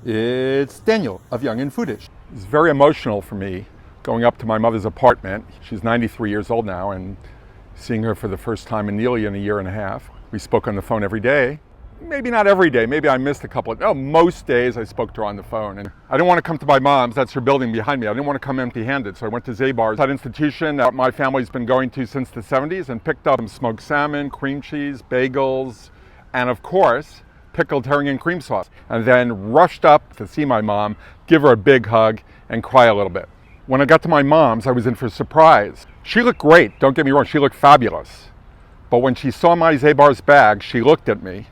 It's Daniel of Young and Foodish. It's very emotional for me going up to my mother's apartment. She's 93 years old now, and seeing her for the first time in nearly a year and a half. We spoke on the phone every day. Maybe not every day, maybe I missed a couple of, most days I spoke to her on the phone. And I didn't want to come to my mom's, that's her building behind me. I didn't want to come empty-handed, so I went to Zabar, that institution that my family's been going to since the 70s, and picked up some smoked salmon, cream cheese, bagels, and of course, pickled herring and cream sauce. And then rushed up to see my mom, give her a big hug, and cry a little bit. When I got to my mom's, I was in for a surprise. She looked great, don't get me wrong, she looked fabulous. But when she saw my Zabar's bag, she looked at me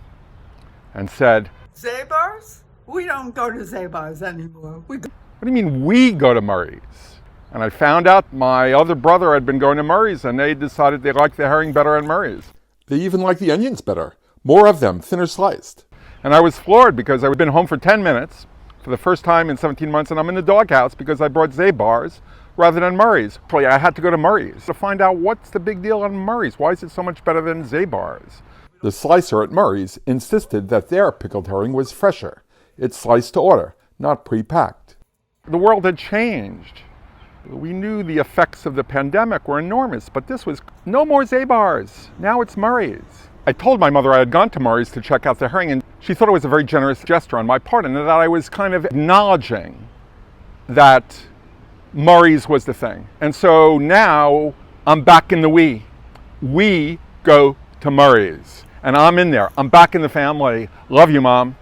and said, Zabar's? We don't go to Zabar's anymore. What do you mean we go to Murray's? And I found out my other brother had been going to Murray's, and they decided they liked the herring better at Murray's. They even liked the onions better. More of them, thinner sliced. And I was floored because I had been home for 10 minutes for the first time in 17 months, and I'm in the doghouse because I brought Zabar's rather than Murray's. I had to go to Murray's to find out what's the big deal on Murray's. Why is it so much better than Zabar's? The slicer at Murray's insisted that their pickled herring was fresher. It's sliced to order, not pre-packed. The world had changed. We knew the effects of the pandemic were enormous, but this was no more Zabar's. Now it's Murray's. I told my mother I had gone to Murray's to check out the herring, and she thought it was a very generous gesture on my part, and that I was kind of acknowledging that Murray's was the thing. And so now I'm back in the we. We go to Murray's. And I'm in there. I'm back in the family. Love you, Mom.